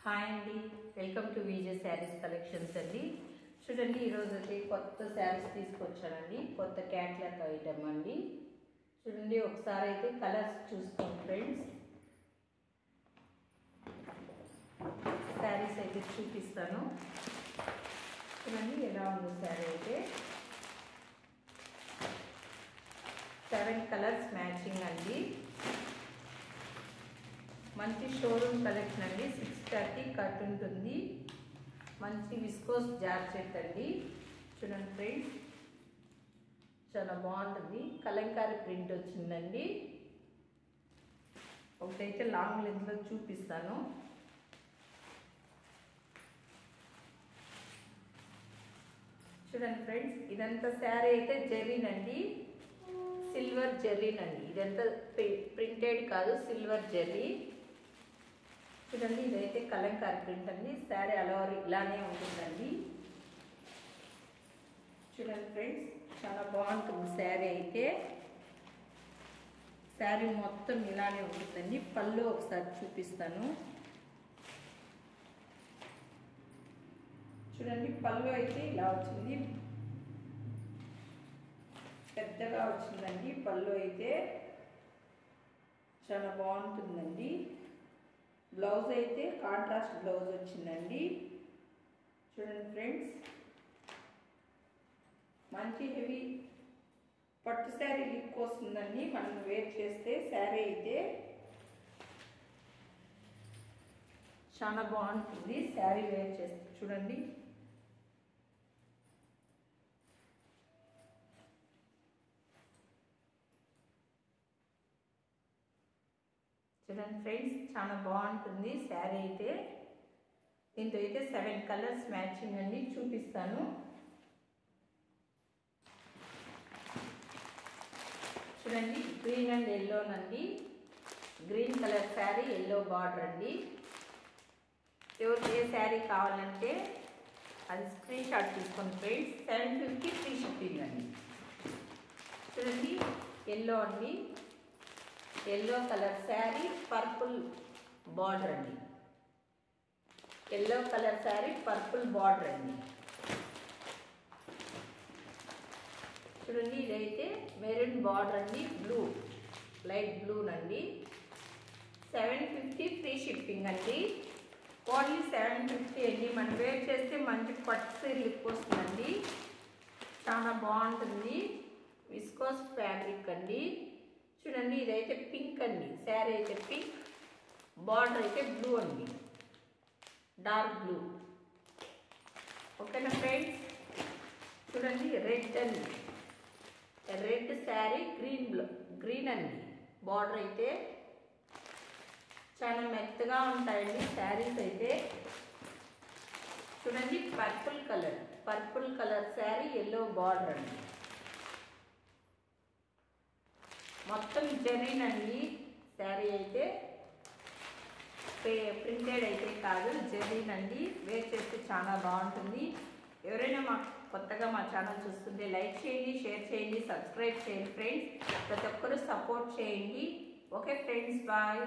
Hi అండి, welcome to VJ saris collections అండి. చూడండి, ఈరోజు అయితే కొత్త శారీస్ తీసుకొచ్చానండి. కొత్త క్యాట్లాగ్ ఐటమ్ అండి. చూడండి, ఒకసారి అయితే కలర్స్ చూసుకోండి ఫ్రెండ్స్. శారీస్ అయితే చూపిస్తాను. చూడండి ఎలా ఉంది శారీ అయితే. 7 కలర్స్ మ్యాచింగ్ అండి. మంచి షోరూమ్ కలెక్షన్ అండి. 630 కట్ ఉంటుంది. మంచి విస్కోస్ జార్జెట్ అండి. చూడండి ఫ్రెండ్స్, చాలా బాగుంటుంది. కలంకారీ ప్రింట్ వచ్చిందండి. ఒకటైతే లాంగ్ లెంత్ లో చూపిస్తాను. చూడండి ఫ్రెండ్స్, ఇదంతా శారీ అయితే జెర్రీనండి, సిల్వర్ జెర్రీనండి. ఇదంతా ప్రింటెడ్ కాదు, సిల్వర్ జెర్రీ. చూడండి, ఇదైతే కలంకారీ ప్రింట్ అండి. శారీ అలవారి ఇలానే ఉంటుందండి. చూడండి ఫ్రెండ్స్, చాలా బాగుంటుంది శారీ అయితే. శారీ మొత్తం ఇలానే ఉంటుందండి. పళ్ళు ఒకసారి చూపిస్తాను. చూడండి, పళ్ళు అయితే ఇలా వచ్చింది, పెద్దగా వచ్చిందండి. పళ్ళు అయితే చాలా బాగుంటుందండి. బ్లౌజ్ అయితే కాంట్రాస్ట్ బ్లౌజ్ వచ్చిందండి. చూడండి ఫ్రెండ్స్, మంచి హెవీ పట్టు శారీ లుక్ వస్తుందండి మనం వేర్ చేస్తే. శారీ అయితే చాలా బాగుంటుంది శారీ వేర్ చేస్తే. చూడండి, చూడండి ఫ్రెండ్స్, చాలా బాగుంటుంది శారీ అయితే. దీంతో అయితే 7 కలర్స్ మ్యాచింగ్ అండి. చూపిస్తాను. చూడండి, గ్రీన్ అండ్ ఎల్లోనండి. Green colour sari, yellow border అండి. ఎవరికి ఏ శారీ కావాలంటే అది స్క్రీన్ షాట్ తీసుకోండి ఫ్రెండ్స్. 750 ఫ్రీ షిప్పింగ్ అండి. చూడండి, ఎల్లో అండి, yellow colour sari, purple border అండి. Yellow colour sari, purple border అండి. చూడండి, ఇదైతే మెరూన్ బార్డర్ అండి, బ్లూ, లైట్ బ్లూ నండి. 750 ఫ్రీ షిప్పింగ్ అండి. ఓన్లీ 750 అండి. మనం వేర్ చేస్తే మంచి పట్టు సీర లుక్ వస్తుందండి. చాలా బాగుంటుంది. విస్కోస్ ఫ్యాబ్రిక్ అండి. చూడండి, ఇదైతే పింక్ అండి. శారీ అయితే పింక్, బార్డర్ అయితే బ్లూ అండి, డార్క్ బ్లూ. ఓకేనా ఫ్రెండ్స్. చూడండి, రెడ్ అండి, రెడ్ శారీ, గ్రీన్ అండి. బార్డర్ అయితే చాలా మెత్తగా ఉంటాయండి శారీస్ అయితే. చూడండి, purple colour sari, yellow border అండి. మొత్తం జెర్రీనండి శారీ అయితే. ప్రింటెడ్ అయితే కాదు, జెర్రీనండి. వేర్ చేస్తే చాలా బాగుంటుంది. ఎవరైనా కొత్తగా మా ఛానల్ చూస్తుంటే లైక్ చేయండి, షేర్ చేయండి, సబ్స్క్రైబ్ చేయండి ఫ్రెండ్స్. ప్రతి ఒక్కరూ సపోర్ట్ చేయండి. Okay friends, bye.